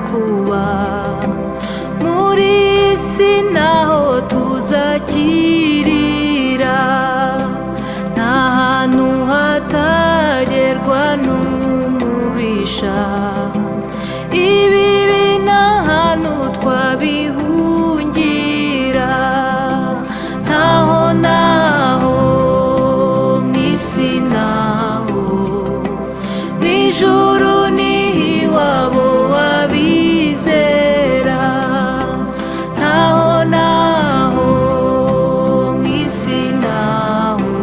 kuba muri isi naho tuzakirira, nta hantu hatagerwa n'umubisha, ibibi nta hantu twabihungira, ntaho naho mw'isi naho mw'ijuru niho iwabo w'abizera, ntaho naho mw'isi naho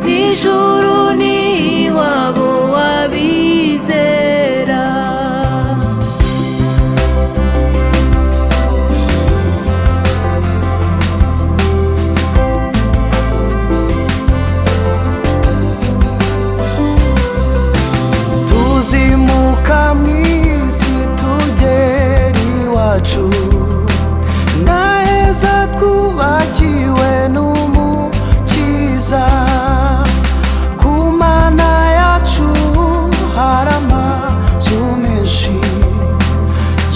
mw'ijuru niho iwabo w'abizera. tuzimuka mw'isi tugera iwacu, naheza twubakiwe n'umukiza, ku Mana yacu hari amazu menshi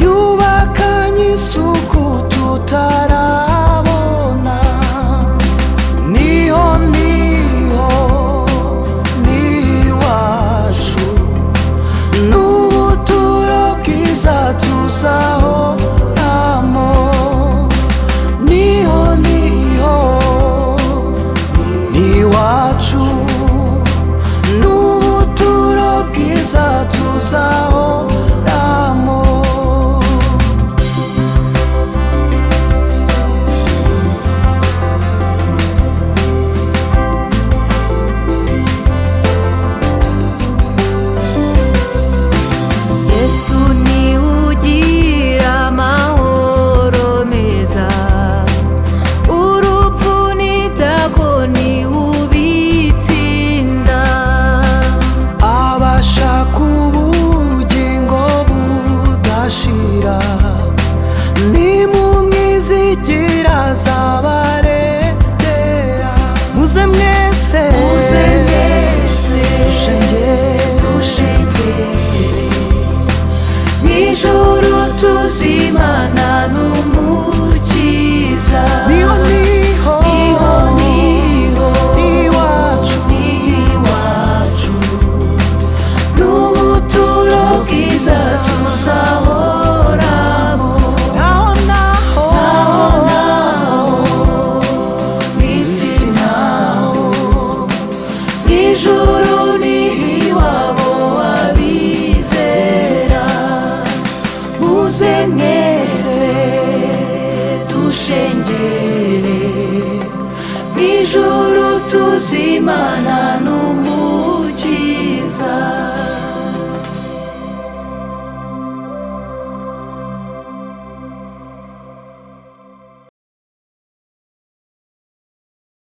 yubakanye isuku tutarabona, niho n'iwacu n'ubuturo bwiza tuzahoramo, niho n'iwacu n'ubuturo bwiza tuzahoramo. Yesu niwe ugira amahoro meza, urupfu n'ibyago niwe ubitsinda, abashaka ubugingo budashira, nimumwizigira azabarengera, muze mwese dushengere mw'ijuru tuzimana n'umukiza, niho iwacu n'ubuturo bwiza tuzahoramo, naho mw'isi naho mw'ijuru niho iwabo w'abizera, muze mwese dushengere mw'ijuru tuzimana